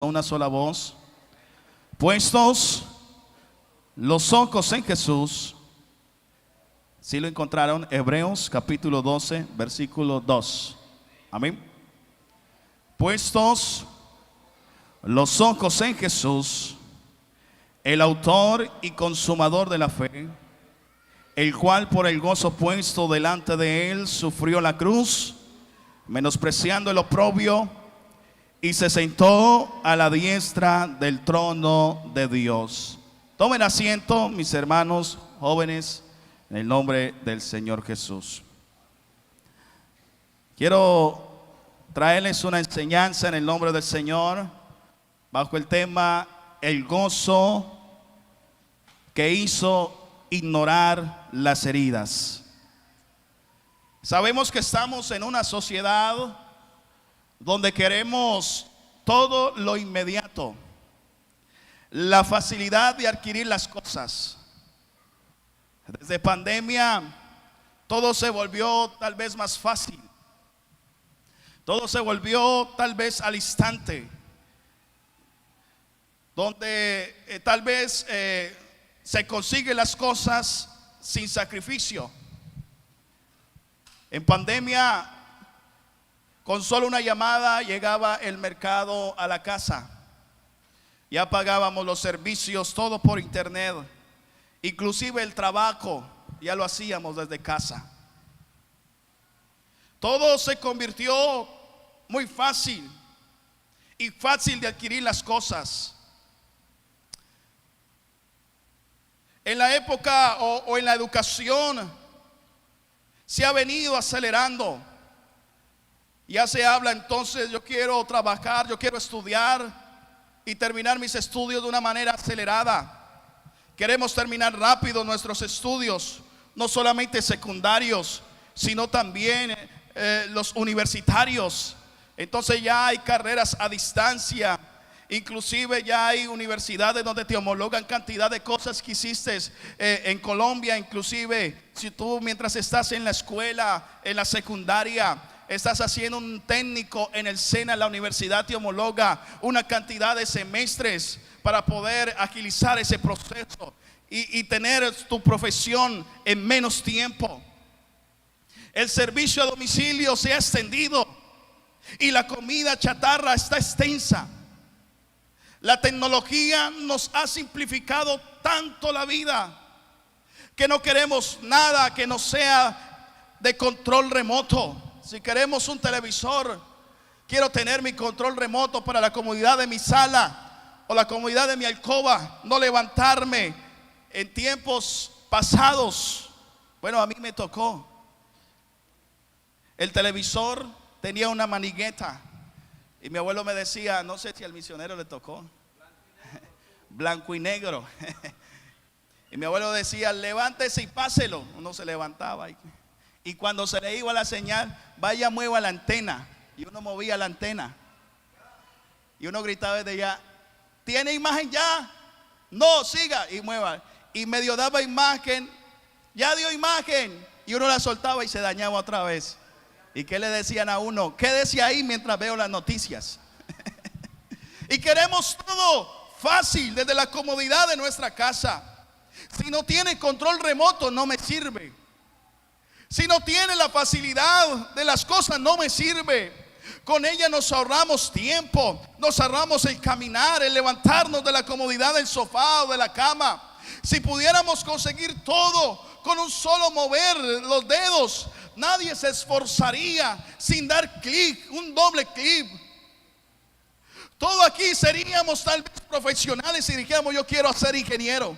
Una sola voz. Puestos los ojos en Jesús. Si lo encontraron, Hebreos capítulo 12, versículo 2. Amén. Puestos los ojos en Jesús, el autor y consumador de la fe, el cual por el gozo puesto delante de él sufrió la cruz, menospreciando el oprobio, y se sentó a la diestra del trono de Dios. Tomen asiento, mis hermanos jóvenes, en el nombre del Señor Jesús. Quiero traerles una enseñanza en el nombre del Señor, bajo el tema el gozo que hizo ignorar las heridas. Sabemos que estamos en una sociedad donde queremos todo lo inmediato, la facilidad de adquirir las cosas. Desde pandemia todo se volvió tal vez más fácil, todo se volvió tal vez al instante, donde tal vez se consiguen las cosas sin sacrificio. En pandemia, con solo una llamada llegaba el mercado a la casa. Ya pagábamos los servicios, todo por internet. Inclusive el trabajo ya lo hacíamos desde casa. Todo se convirtió muy fácil y fácil de adquirir las cosas. En la época o en la educación se ha venido acelerando. Ya se habla entonces, yo quiero trabajar, yo quiero estudiar y terminar mis estudios de una manera acelerada. Queremos terminar rápido nuestros estudios, no solamente secundarios, sino también los universitarios. Entonces ya hay carreras a distancia, inclusive ya hay universidades donde te homologan cantidad de cosas que hiciste en Colombia. Inclusive si tú mientras estás en la escuela, en la secundaria, estás haciendo un técnico en el SENA, la universidad te homologa una cantidad de semestres para poder agilizar ese proceso y tener tu profesión en menos tiempo. El servicio a domicilio se ha extendido y la comida chatarra está extensa. La tecnología nos ha simplificado tanto la vida que no queremos nada que no sea de control remoto. Si queremos un televisor, quiero tener mi control remoto para la comodidad de mi sala o la comodidad de mi alcoba, no levantarme. En tiempos pasados, bueno, a mí me tocó. El televisor tenía una manigueta y mi abuelo me decía, no sé si al misionero le tocó, blanco y negro. Y mi abuelo decía, levántese y páselo. Uno se levantaba y cuando se le iba la señal, vaya, mueva la antena. Y uno movía la antena. Y uno gritaba desde allá, ¿tiene imagen ya? No, siga y mueva. Y medio daba imagen, ya dio imagen. Y uno la soltaba y se dañaba otra vez. ¿Y qué le decían a uno? Quédese ahí mientras veo las noticias. Y queremos todo fácil desde la comodidad de nuestra casa. Si no tiene control remoto, no me sirve. Si no tiene la facilidad de las cosas, no me sirve. Con ella nos ahorramos tiempo, nos ahorramos el caminar, el levantarnos de la comodidad del sofá o de la cama. Si pudiéramos conseguir todo con un solo mover los dedos, nadie se esforzaría sin dar clic, un doble clic. Todo aquí seríamos tal vez profesionales si dijéramos, yo quiero ser ingeniero,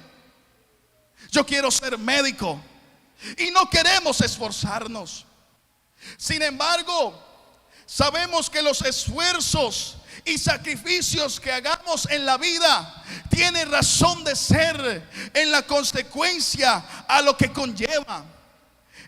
yo quiero ser médico. Y no queremos esforzarnos. Sin embargo, sabemos que los esfuerzos y sacrificios que hagamos en la vida tienen razón de ser en la consecuencia a lo que conlleva.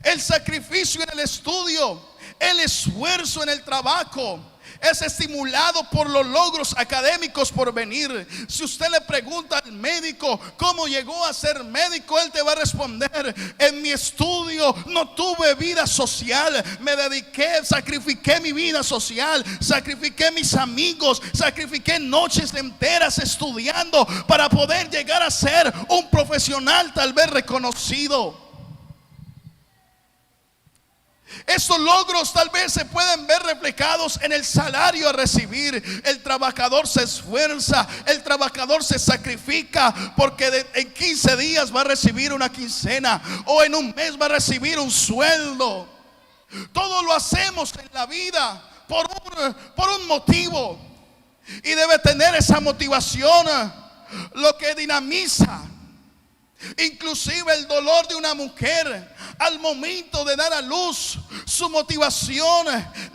El sacrificio en el estudio, el esfuerzo en el trabajo, es estimulado por los logros académicos por venir. Si usted le pregunta al médico cómo llegó a ser médico, él te va a responder: en mi estudio no tuve vida social, me dediqué, sacrifiqué mi vida social, sacrifiqué mis amigos, sacrifiqué noches enteras estudiando para poder llegar a ser un profesional tal vez reconocido. Estos logros tal vez se pueden ver reflejados en el salario a recibir. El trabajador se esfuerza, el trabajador se sacrifica, porque en 15 días va a recibir una quincena, o en un mes va a recibir un sueldo. Todo lo hacemos en la vida por un motivo, y debe tener esa motivación lo que dinamiza. Inclusive el dolor de una mujer al momento de dar a luz, su motivación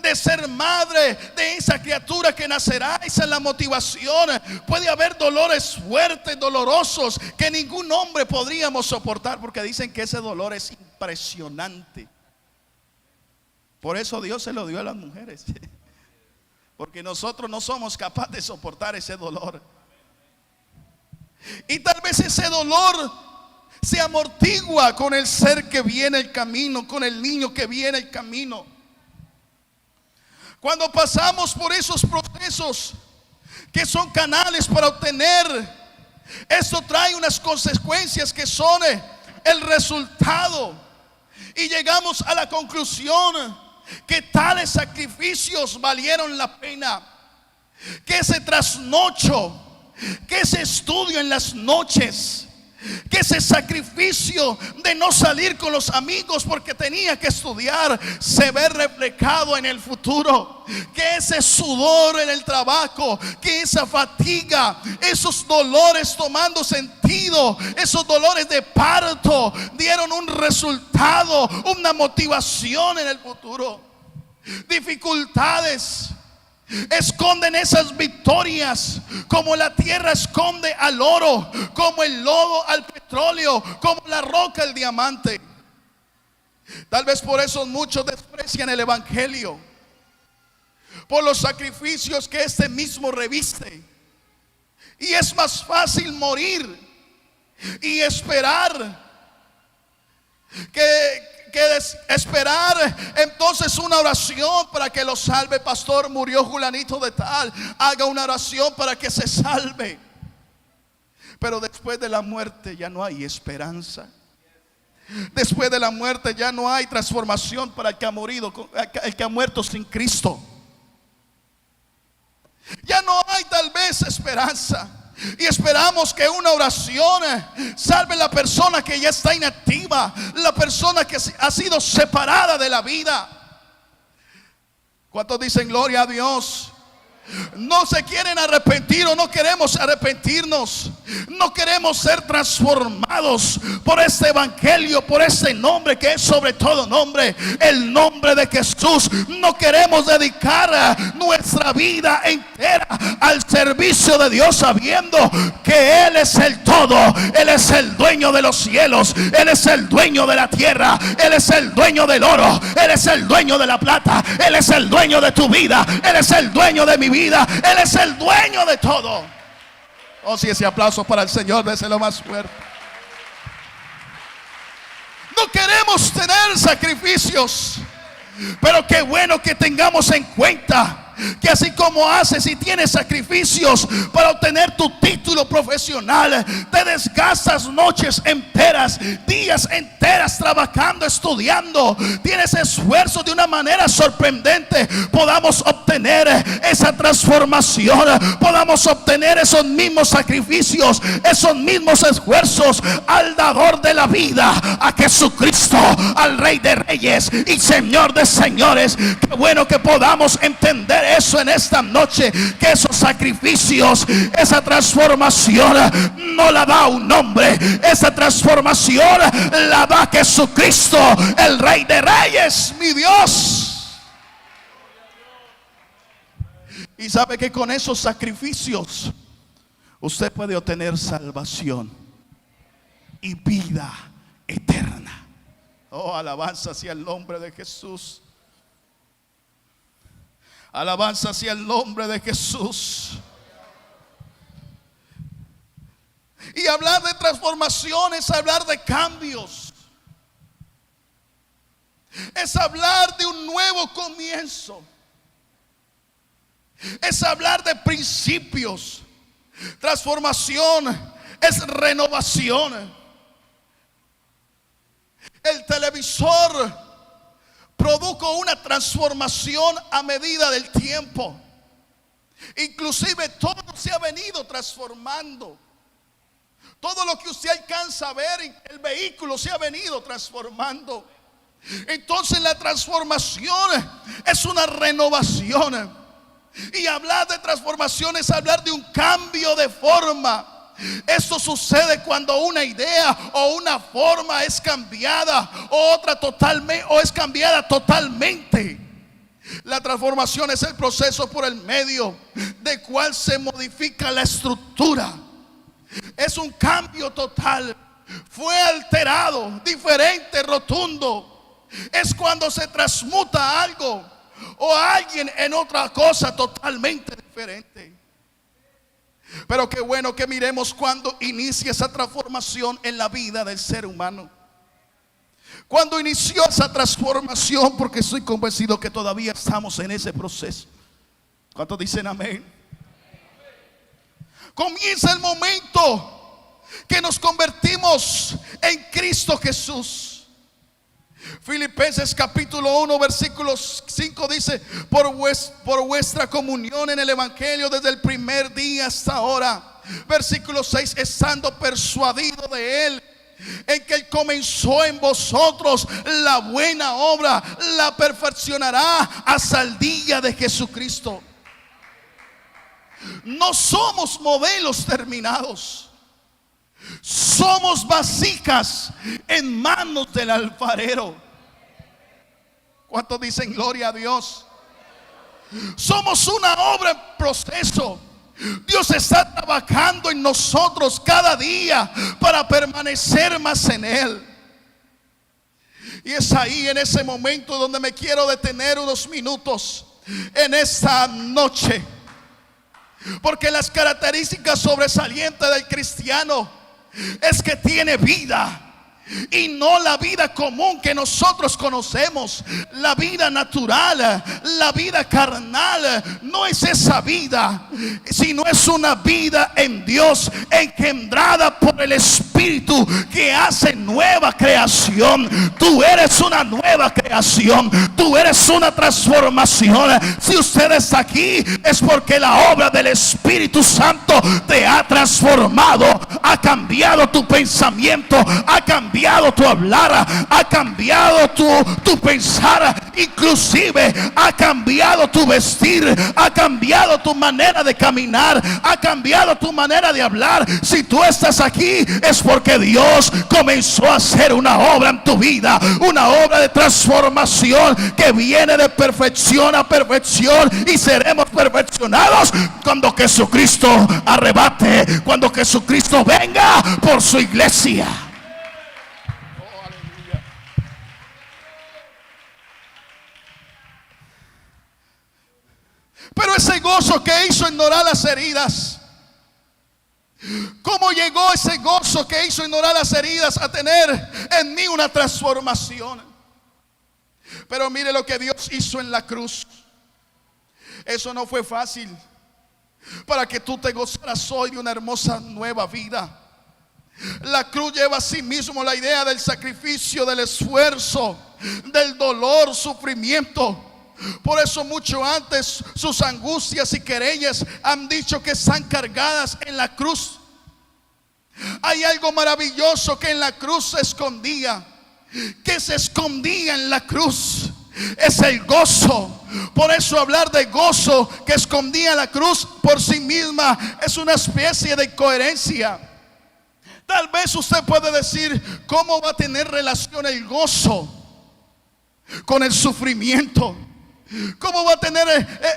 de ser madre de esa criatura que nacerá, esa es la motivación. Puede haber dolores fuertes, dolorosos, que ningún hombre podríamos soportar, porque dicen que ese dolor es impresionante. Por eso Dios se lo dio a las mujeres, porque nosotros no somos capaces de soportar ese dolor. Y tal vez ese dolor se amortigua con el ser que viene el camino, con el niño que viene el camino. Cuando pasamos por esos procesos que son canales para obtener, esto trae unas consecuencias que son el resultado, y llegamos a la conclusión que tales sacrificios valieron la pena, que ese trasnocho, que ese estudio en las noches, que ese sacrificio de no salir con los amigos porque tenía que estudiar, se ve reflejado en el futuro. Que ese sudor en el trabajo, que esa fatiga, esos dolores tomando sentido, esos dolores de parto dieron un resultado, una motivación en el futuro. Dificultades esconden esas victorias, como la tierra esconde al oro, como el lodo al petróleo, como la roca al diamante. Tal vez por eso muchos desprecian el evangelio, por los sacrificios que este mismo reviste. Y es más fácil morir y esperar que esperar entonces una oración para que lo salve. Pastor, murió Julanito de tal, haga una oración para que se salve. Pero después de la muerte ya no hay esperanza. Después de la muerte ya no hay transformación para el que ha morido, el que ha muerto sin Cristo. Ya no hay tal vez esperanza. Y esperamos que una oración salve a la persona que ya está inactiva, la persona que ha sido separada de la vida. ¿Cuántos dicen gloria a Dios? No se quieren arrepentir, o no queremos arrepentirnos. No queremos ser transformados por este evangelio, por este nombre que es sobre todo nombre, el nombre de Jesús. No queremos dedicar nuestra vida entera al servicio de Dios, sabiendo que Él es el todo. Él es el dueño de los cielos, Él es el dueño de la tierra, Él es el dueño del oro, Él es el dueño de la plata, Él es el dueño de tu vida, Él es el dueño de mi vida. Él es el dueño de todo. Oh, si ese aplauso para el Señor, déselo más fuerte. No queremos tener sacrificios, pero qué bueno que tengamos en cuenta que así como haces y tienes sacrificios para obtener tu título profesional, te desgastas noches enteras, días enteras trabajando, estudiando, tienes esfuerzo de una manera sorprendente, podamos obtener esa transformación, podamos obtener esos mismos sacrificios, esos mismos esfuerzos al dador de la vida, a Jesucristo, al Rey de Reyes y Señor de Señores. Qué bueno que podamos entender eso en esta noche, que esos sacrificios, esa transformación no la da un hombre, esa transformación la da Jesucristo, el Rey de Reyes, mi Dios. Y sabe que con esos sacrificios usted puede obtener salvación y vida eterna. Oh, alabanza hacia el nombre de Jesús. Alabanza hacia el nombre de Jesús. Y hablar de transformación es hablar de cambios. Es hablar de un nuevo comienzo. Es hablar de principios. Transformación es renovación. El televisor produjo una transformación a medida del tiempo. Inclusive todo se ha venido transformando. Todo lo que usted alcanza a ver en el vehículo se ha venido transformando. Entonces la transformación es una renovación. Y hablar de transformación es hablar de un cambio de forma. Esto sucede cuando una idea o una forma es cambiada o es cambiada totalmente. La transformación es el proceso por el medio del cual se modifica la estructura. Es un cambio total. Fue alterado, diferente, rotundo. Es cuando se transmuta algo o a alguien en otra cosa totalmente diferente. Pero qué bueno que miremos cuando inicia esa transformación en la vida del ser humano. Cuando inició esa transformación, porque estoy convencido que todavía estamos en ese proceso. ¿Cuántos dicen amén? Comienza el momento que nos convertimos en Cristo Jesús. Filipenses capítulo 1 versículo 5 dice: por vuestra comunión en el evangelio desde el primer día hasta ahora. Versículo 6: estando persuadido de él, en que él comenzó en vosotros la buena obra, la perfeccionará hasta el día de Jesucristo. No somos modelos terminados. Somos vasijas en manos del alfarero. ¿Cuántos dicen gloria a Dios? Somos una obra en proceso. Dios está trabajando en nosotros cada día para permanecer más en Él. Y es ahí, en ese momento, donde me quiero detener unos minutos en esta noche. Porque las características sobresalientes del cristiano es que tiene vida, y no la vida común que nosotros conocemos, la vida natural, la vida carnal. No es esa vida, sino es una vida en Dios, engendrada por el Espíritu, que hace nueva creación. Tú eres una nueva creación, tú eres una transformación. Si usted está aquí, es porque la obra del Espíritu Santo te ha transformado, ha cambiado tu pensamiento, ha cambiado tu hablar, ha cambiado tu pensar, inclusive ha cambiado tu vestir, ha cambiado tu manera de caminar, ha cambiado tu manera de hablar. Si tú estás aquí, es porque Dios comenzó a hacer una obra en tu vida, una obra de transformación que viene de perfección a perfección, y seremos perfeccionados cuando Jesucristo arrebate, cuando Jesucristo venga por su iglesia. Pero ese gozo que hizo ignorar las heridas, ¿cómo llegó ese gozo que hizo ignorar las heridas a tener en mí una transformación? Pero mire lo que Dios hizo en la cruz. Eso no fue fácil para que tú te gozaras hoy de una hermosa nueva vida. La cruz lleva a sí mismo la idea del sacrificio, del esfuerzo, del dolor, sufrimiento. Por eso mucho antes sus angustias y querellas han dicho que están cargadas en la cruz. Hay algo maravilloso que en la cruz se escondía. Que se escondía en la cruz es el gozo. Por eso hablar de gozo que escondía la cruz por sí misma es una especie de incoherencia. Tal vez usted puede decir: ¿cómo va a tener relación el gozo con el sufrimiento? ¿Cómo va a tener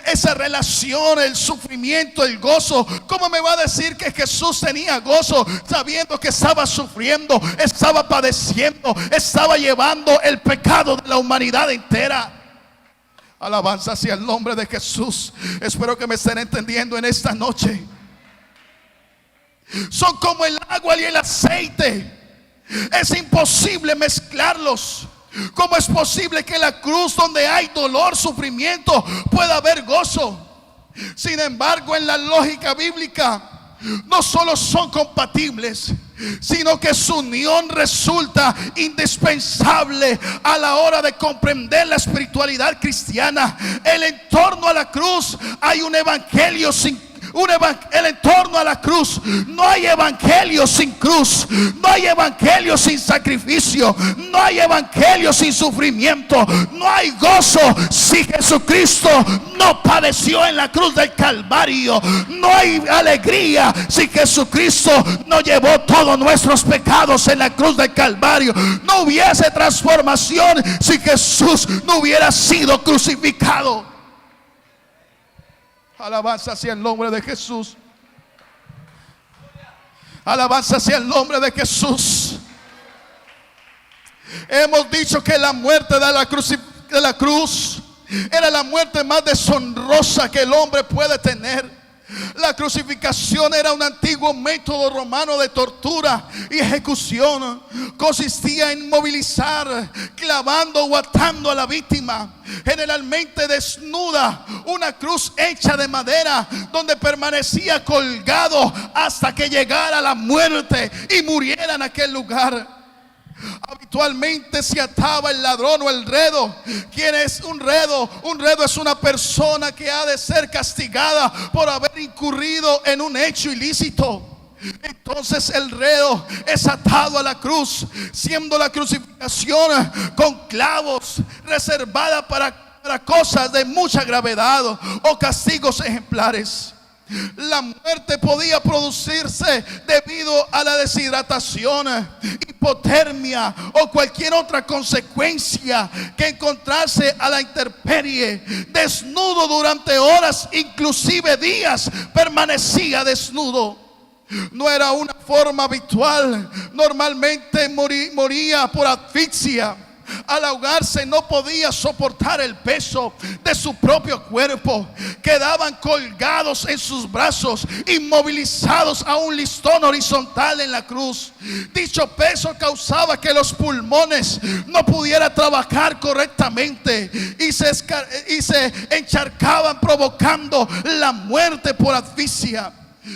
esa relación el sufrimiento, el gozo? ¿Cómo me va a decir que Jesús tenía gozo sabiendo que estaba sufriendo, estaba padeciendo, estaba llevando el pecado de la humanidad entera? Alabanza hacia el nombre de Jesús. Espero que me estén entendiendo en esta noche. Son como el agua y el aceite. Es imposible mezclarlos. ¿Cómo es posible que en la cruz, donde hay dolor, sufrimiento, pueda haber gozo? Sin embargo, en la lógica bíblica, no solo son compatibles, sino que su unión resulta indispensable a la hora de comprender la espiritualidad cristiana. En torno a la cruz hay un evangelio sin en torno a la cruz no hay evangelio sin cruz, no hay evangelio sin sacrificio, no hay evangelio sin sufrimiento, no hay gozo si Jesucristo no padeció en la cruz del Calvario, no hay alegría si Jesucristo no llevó todos nuestros pecados en la cruz del Calvario, no hubiese transformación si Jesús no hubiera sido crucificado. Alabanza hacia el nombre de Jesús. Alabanza hacia el nombre de Jesús. Hemos dicho que la muerte de la cruz era la muerte más deshonrosa que el hombre puede tener. La crucificación era un antiguo método romano de tortura y ejecución. Consistía en movilizar, clavando o atando a la víctima, generalmente desnuda, una cruz hecha de madera, donde permanecía colgado hasta que llegara la muerte y muriera en aquel lugar. Habitualmente se ataba el ladrón o el redo. ¿Quién es un redo? Un redo es una persona que ha de ser castigada por haber incurrido en un hecho ilícito. Entonces el redo es atado a la cruz, siendo la crucificación con clavos reservada para cosas de mucha gravedad o castigos ejemplares. La muerte podía producirse debido a la deshidratación, hipotermia o cualquier otra consecuencia que encontrase a la intemperie. Desnudo durante horas, inclusive días, permanecía desnudo. No era una forma habitual. Normalmente moría por asfixia. Al ahogarse no podía soportar el peso de su propio cuerpo. Quedaban colgados en sus brazos, inmovilizados a un listón horizontal en la cruz. Dicho peso causaba que los pulmones no pudieran trabajar correctamente y se encharcaban, provocando la muerte por asfixia.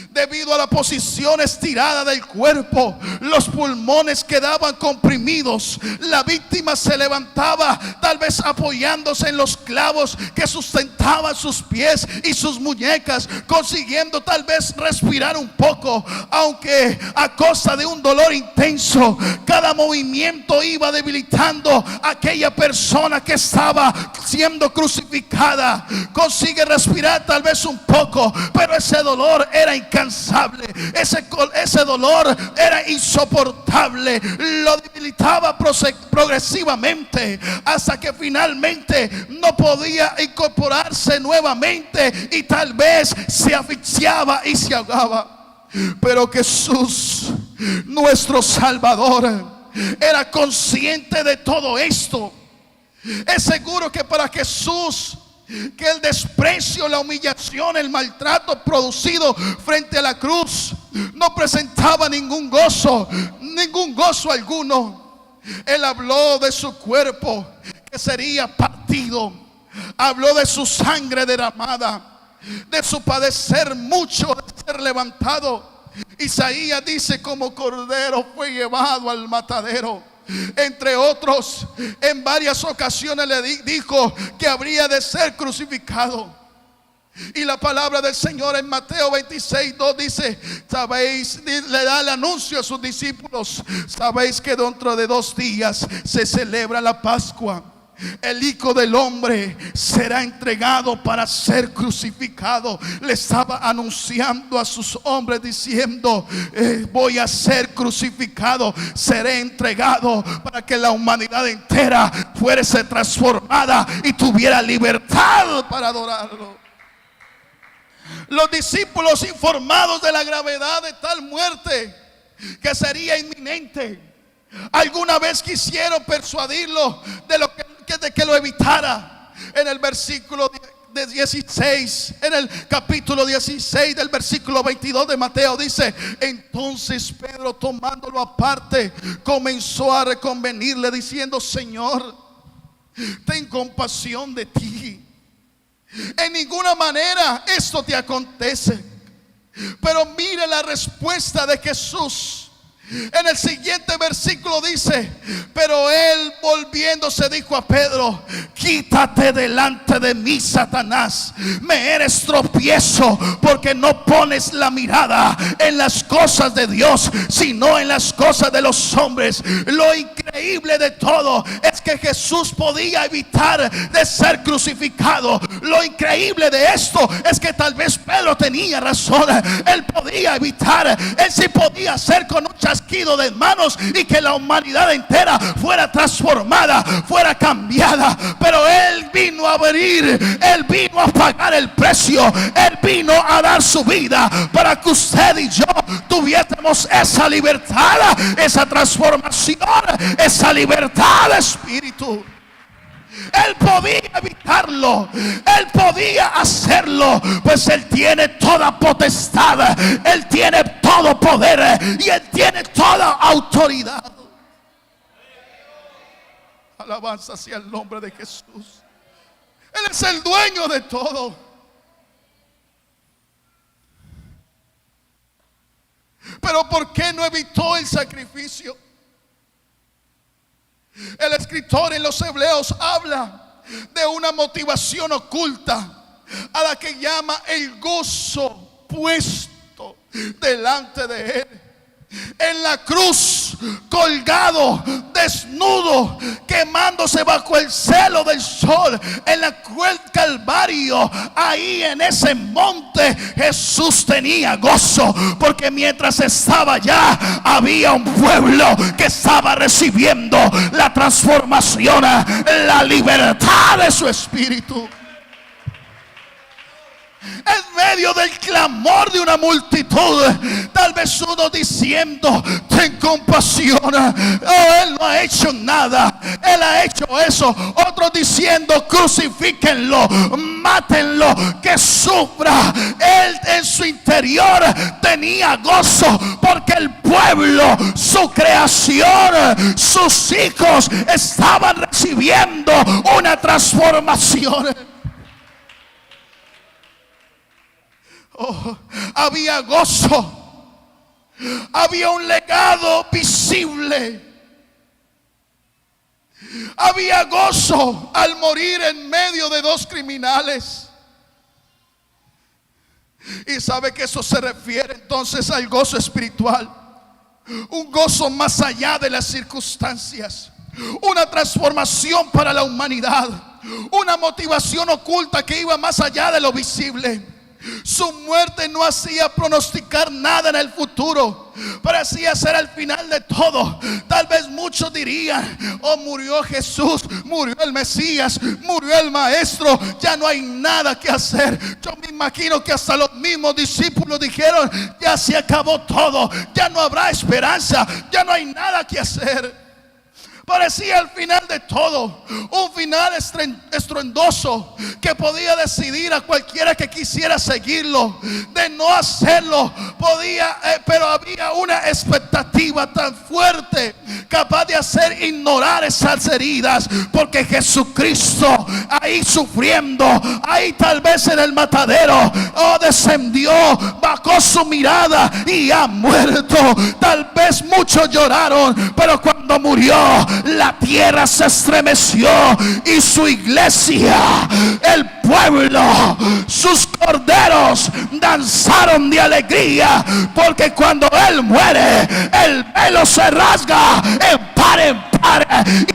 Debido a la posición estirada del cuerpo, los pulmones quedaban comprimidos. La víctima se levantaba, tal vez apoyándose en los clavos que sustentaban sus pies y sus muñecas, consiguiendo tal vez respirar un poco, aunque a costa de un dolor intenso. Cada movimiento iba debilitando a aquella persona que estaba siendo crucificada. Consigue respirar tal vez un poco, pero ese dolor era incansable, ese dolor era insoportable, lo debilitaba progresivamente hasta que finalmente no podía incorporarse nuevamente y tal vez se asfixiaba y se ahogaba. Pero Jesús, nuestro Salvador, era consciente de todo esto. Es seguro que para Jesús, que el desprecio, la humillación, el maltrato producido frente a la cruz no presentaba ningún gozo alguno. Él habló de su cuerpo que sería partido, habló de su sangre derramada, de su padecer mucho, de ser levantado. Isaías dice: como cordero fue llevado al matadero. Entre otros, en varias ocasiones le dijo que habría de ser crucificado. Y la palabra del Señor en Mateo 26:2 dice: sabéis, le da el anuncio a sus discípulos, sabéis que dentro de 2 días se celebra la Pascua. El Hijo del Hombre será entregado para ser crucificado. Le estaba anunciando a sus hombres diciendo: voy a ser crucificado, seré entregado para que la humanidad entera fuese transformada y tuviera libertad para adorarlo. Los discípulos, informados de la gravedad de tal muerte que sería inminente, alguna vez quisieron persuadirlo de que lo evitara. en el versículo de 16, en el capítulo 16 del versículo 22 de Mateo dice: entonces Pedro, tomándolo aparte, comenzó a reconvenirle diciendo: Señor, ten compasión de ti. En ninguna manera esto te acontece. Pero mire la respuesta de Jesús. En el siguiente versículo dice: pero él, volviéndose, dijo a Pedro: quítate delante de mí, Satanás, me eres tropiezo, porque no pones la mirada en las cosas de Dios, sino en las cosas de los hombres. Lo increíble de todo es que Jesús podía evitar de ser crucificado. Lo increíble de esto es que tal vez Pedro tenía razón. Él podía evitar, él sí podía hacer con un chasquido de manos y que la humanidad entera fuera transformada, fuera cambiada. Pero él vino a abrir, él vino a pagar el precio, él vino a dar su vida para que usted y yo tuviésemos esa libertad, esa transformación, esa libertad de espíritu. Él podía evitarlo, él podía hacerlo, pues él tiene toda potestad, él tiene todo poder y él tiene toda autoridad. Alabanza sea el nombre de Jesús. Él es el dueño de todo. Pero ¿por qué no evitó el sacrificio? El escritor en los Hebreos habla de una motivación oculta a la que llama el gozo puesto delante de él. En la cruz, colgado, desnudo, quemándose bajo el celo del sol, en la cruel Calvario, ahí en ese monte, Jesús tenía gozo, porque mientras estaba allá, había un pueblo que estaba recibiendo la transformación, la libertad de su espíritu. En medio del clamor de una multitud, tal vez uno diciendo: ten compasión, oh, él no ha hecho nada, él ha hecho eso. Otros diciendo: crucifíquenlo, mátenlo, que sufra. Él en su interior tenía gozo, porque el pueblo, su creación, sus hijos estaban recibiendo una transformación. Oh, había gozo, había un legado visible, había gozo al morir en medio de dos criminales. Y sabe que eso se refiere entonces al gozo espiritual, un gozo más allá de las circunstancias, una transformación para la humanidad, una motivación oculta que iba más allá de lo visible. Su muerte no hacía pronosticar nada en el futuro, parecía ser el final de todo. Tal vez muchos dirían: oh, murió Jesús, murió el Mesías, murió el Maestro, ya no hay nada que hacer. Yo me imagino que hasta los mismos discípulos dijeron: ya se acabó todo, ya no habrá esperanza, ya no hay nada que hacer. Parecía el final de todo, un final estruendoso que podía decidir a cualquiera que quisiera seguirlo de no hacerlo. Pero había una expectativa tan fuerte, capaz de hacer ignorar esas heridas, porque Jesucristo ahí sufriendo, ahí tal vez en el matadero, descendió, bajó su mirada y ha muerto. Tal vez muchos lloraron, pero cuando murió, la tierra se estremeció y su iglesia, el pueblo, sus corderos danzaron de alegría, porque cuando él muere, el velo se rasga en par en par,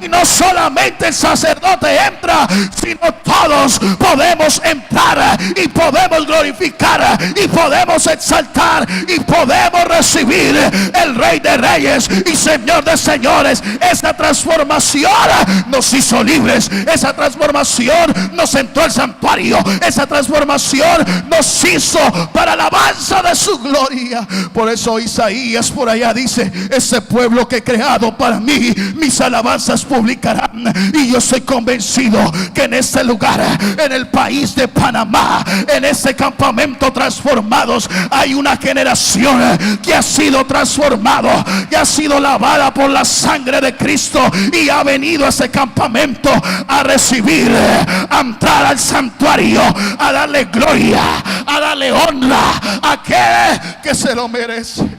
y no solamente el sacerdote entra, sino todos podemos entrar y podemos glorificar y podemos exaltar y podemos recibir el Rey de Reyes y Señor de Señores. Esa transformación nos hizo libres, esa transformación nos entró al santuario, esa transformación nos hizo para alabanza de su gloria. Por eso Isaías por allá dice: ese pueblo que he creado para mí, mis tus alabanzas publicarán. Y yo estoy convencido que en este lugar, en el país de Panamá, en este campamento Transformados, hay una generación que ha sido transformado, que ha sido lavada por la sangre de Cristo y ha venido a ese campamento a recibir, a entrar al santuario, a darle gloria, a darle honra a aquel que se lo merece.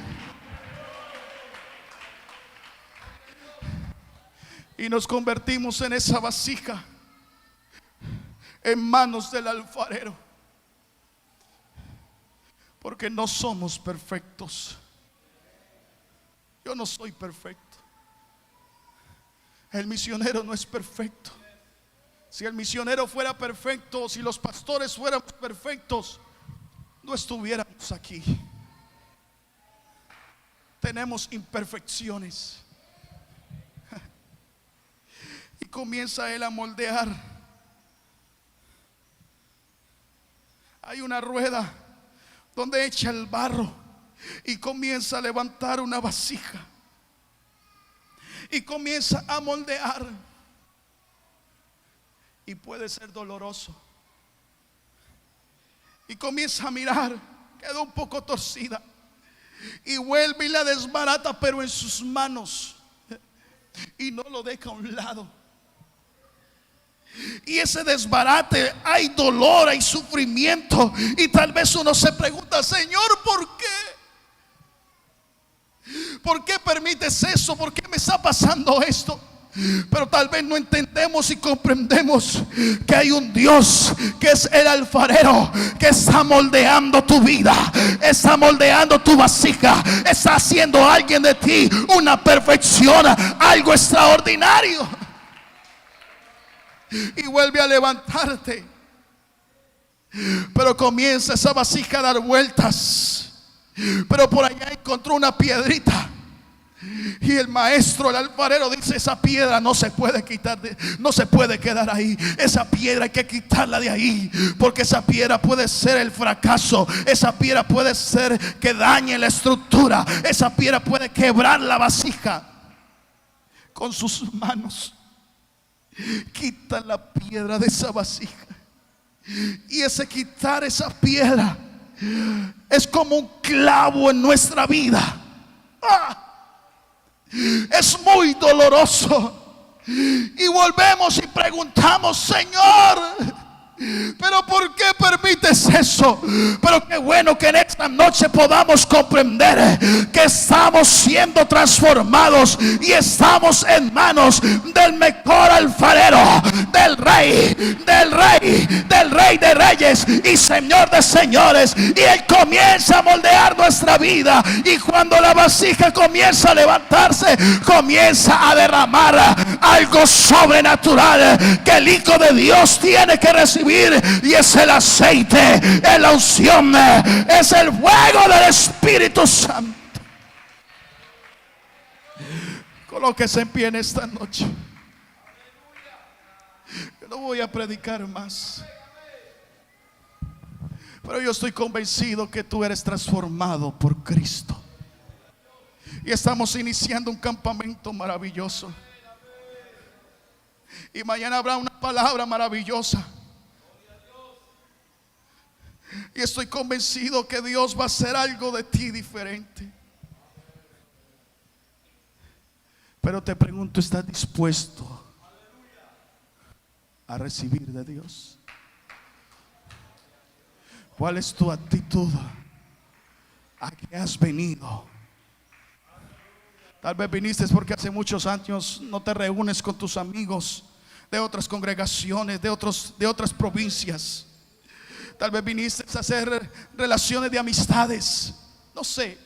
Y nos convertimos en esa vasija en manos del alfarero, porque no somos perfectos. Yo no soy perfecto. El misionero no es perfecto. Si el misionero fuera perfecto, si los pastores fuéramos perfectos, no estuviéramos aquí. Tenemos imperfecciones. Y comienza él a moldear. Hay una rueda donde echa el barro y comienza a levantar una vasija y comienza a moldear. Y puede ser doloroso. Y comienza a mirar, quedó un poco torcida, y vuelve y la desbarata, pero en sus manos, y no lo deja a un lado. Y ese desbarate, hay dolor, hay sufrimiento. Y tal vez uno se pregunta: Señor, ¿por qué? ¿Por qué permites eso? ¿Por qué me está pasando esto? Pero tal vez no entendemos y comprendemos que hay un Dios que es el alfarero, que está moldeando tu vida, está moldeando tu vasija, está haciendo a alguien de ti una perfección, algo extraordinario. Y vuelve a levantarte, pero comienza esa vasija a dar vueltas. Pero por allá encontró una piedrita, y el maestro, el alfarero, dice: esa piedra no se puede quitar, no se puede quedar ahí. Esa piedra hay que quitarla de ahí, porque esa piedra puede ser el fracaso. Esa piedra puede ser que dañe la estructura. Esa piedra puede quebrar la vasija. Con sus manos quita la piedra de esa vasija. Y ese quitar esa piedra es como un clavo en nuestra vida. Es muy doloroso. Y volvemos y preguntamos: Señor, ¿pero por qué permites eso? Pero qué bueno que en esta noche podamos comprender que estamos siendo transformados y estamos en manos del mejor alfarero, del rey, del rey, del rey de reyes y señor de señores. Y él comienza a moldear nuestra vida, y cuando la vasija comienza a levantarse, comienza a derramar algo sobrenatural que el Hijo de Dios tiene que recibir. Y es el aceite, es la unción, es el fuego del Espíritu Santo. Colóquese en pie en esta noche. Yo no voy a predicar más, pero yo estoy convencido que tú eres transformado por Cristo. Y estamos iniciando un campamento maravilloso. Y mañana habrá una palabra maravillosa. Y estoy convencido que Dios va a hacer algo de ti diferente. Pero te pregunto: ¿estás dispuesto a recibir de Dios? ¿Cuál es tu actitud? ¿A qué has venido? Tal vez viniste porque hace muchos años no te reúnes con tus amigos de otras congregaciones, de otras provincias. Tal vez viniste a hacer relaciones de amistades, no sé.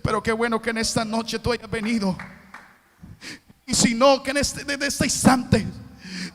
Pero qué bueno que en esta noche tú hayas venido. Y si no, que desde este instante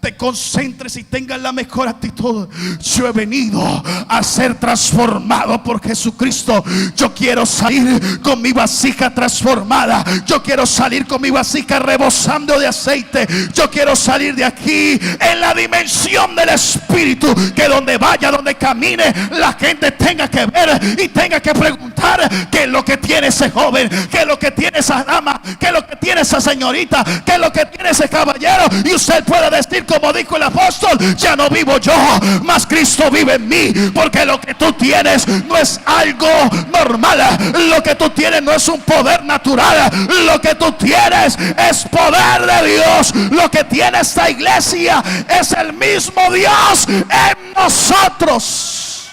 te concentres y tengas la mejor actitud. Yo he venido a ser transformado por Jesucristo. Yo quiero salir con mi vasija transformada. Yo quiero salir con mi vasija rebosando de aceite. Yo quiero salir de aquí en la dimensión del Espíritu, que donde vaya, donde camine, la gente tenga que ver y tenga que preguntar: ¿qué es lo que tiene ese joven? ¿Qué es lo que tiene esa dama? ¿Qué es lo que tiene esa señorita? ¿Qué es lo que tiene ese caballero? Y usted puede decir, como dijo el apóstol: ya no vivo yo, mas Cristo vive en mí. Porque lo que tú tienes no es algo normal. Lo que tú tienes no es un poder natural. Lo que tú tienes es poder de Dios. Lo que tiene esta iglesia es el mismo Dios en nosotros.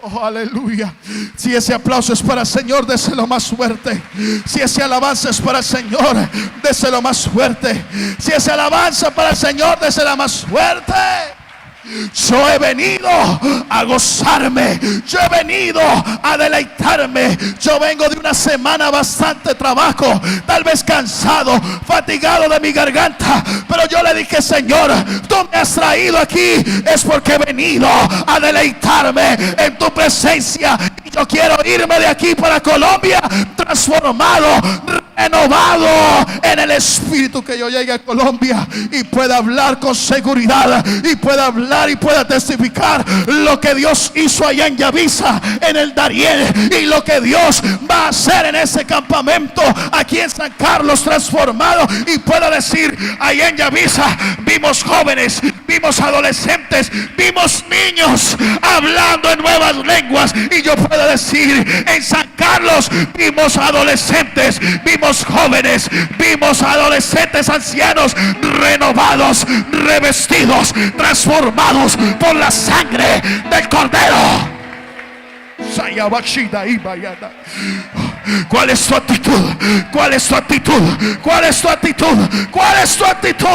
Oh, aleluya. Si ese aplauso es para el Señor, déselo más fuerte. Si ese alabanza es para el Señor, déselo más fuerte. Si ese alabanza para el Señor, désela más fuerte. Yo he venido a gozarme. Yo he venido a deleitarme. Yo vengo de una semana bastante trabajo, tal vez cansado, fatigado de mi garganta, pero yo le dije: Señor, tú me has traído aquí es porque he venido a deleitarme en tu presencia. Y yo quiero irme de aquí para Colombia transformado, renovado en el Espíritu. Que yo llegue a Colombia y pueda hablar con seguridad, y pueda hablar y pueda testificar lo que Dios hizo allá en Yavisa, en el Darién, y lo que Dios va a hacer en ese campamento aquí en San Carlos transformado. Y pueda decir: allá en Yavisa vimos jóvenes, vimos adolescentes, vimos niños hablando en nuevas lenguas. Y yo puedo decir: en San Carlos vimos adolescentes, vimos jóvenes, vimos adolescentes, ancianos renovados, revestidos, transformados por la sangre del Cordero. ¿Cuál es tu actitud? ¿Cuál es tu actitud? ¿Cuál es tu actitud? ¿Cuál es tu actitud?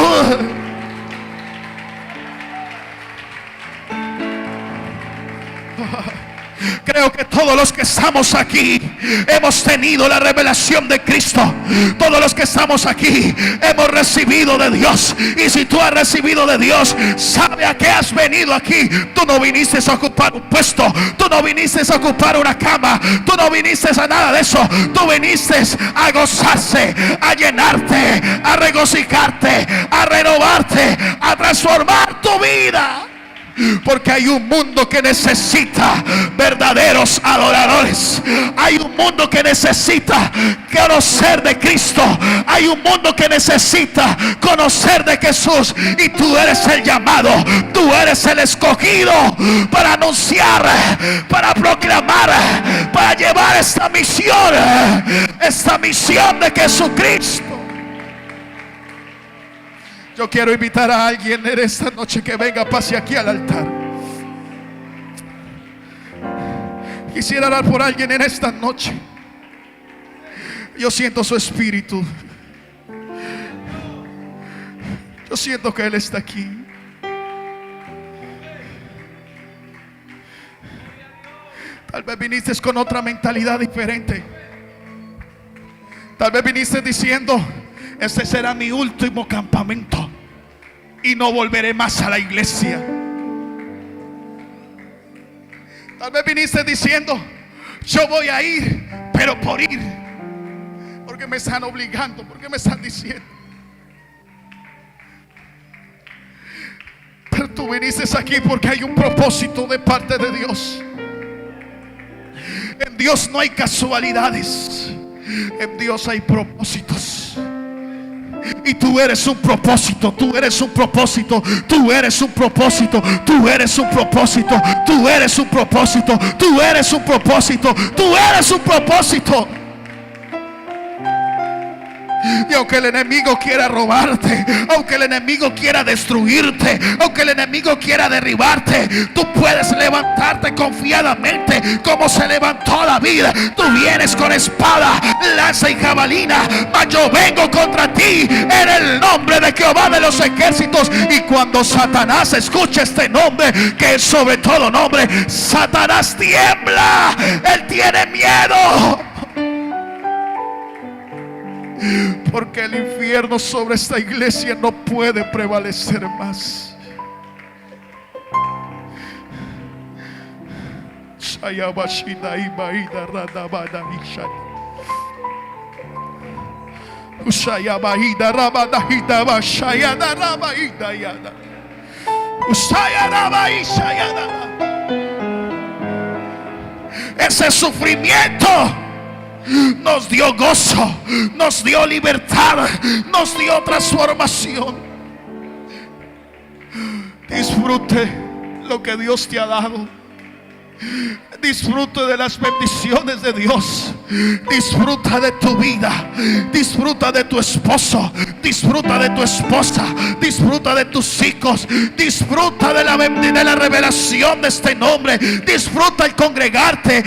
Creo que todos los que estamos aquí hemos tenido la revelación de Cristo. Todos los que estamos aquí hemos recibido de Dios. Y si tú has recibido de Dios, sabe a qué has venido aquí. Tú no viniste a ocupar un puesto, tú no viniste a ocupar una cama, tú no viniste a nada de eso. Tú viniste a gozarse, a llenarte, a regocijarte, a renovarte, a transformar tu vida. Porque hay un mundo que necesita verdaderos adoradores. Hay un mundo que necesita conocer de Cristo. Hay un mundo que necesita conocer de Jesús. Y tú eres el llamado, tú eres el escogido para anunciar, para proclamar, para llevar esta misión de Jesucristo. Yo quiero invitar a alguien en esta noche que venga, pase aquí al altar. Quisiera orar por alguien en esta noche. Yo siento su espíritu. Yo siento que Él está aquí. Tal vez viniste con otra mentalidad diferente. Tal vez viniste diciendo: este será mi último campamento y no volveré más a la iglesia. Tal vez viniste diciendo: yo voy a ir, pero por ir, porque me están obligando, porque me están diciendo. Pero tú viniste aquí porque hay un propósito de parte de Dios. En Dios no hay casualidades, en Dios hay propósitos. Y tú eres un propósito, tú eres un propósito, tú eres un propósito, tú eres un propósito, tú eres un propósito, tú eres un propósito, tú eres un propósito. Y aunque el enemigo quiera robarte, aunque el enemigo quiera destruirte, aunque el enemigo quiera derribarte, tú puedes levantarte confiadamente como se levantó David. Tú vienes con espada, lanza y jabalina, mas yo vengo contra ti en el nombre de Jehová de los ejércitos. Y cuando Satanás escuche este nombre, que es sobre todo nombre, Satanás tiembla, él tiene miedo. porque el infierno sobre esta iglesia no puede prevalecer más. Ese sufrimiento nos dio gozo, nos dio libertad, nos dio transformación. Disfrute lo que Dios te ha dado. Disfrute de las bendiciones de Dios. Disfruta de tu vida. Disfruta de tu esposo. Disfruta de tu esposa. Disfruta de tus hijos. Disfruta de la revelación de este nombre. Disfruta el congregarte.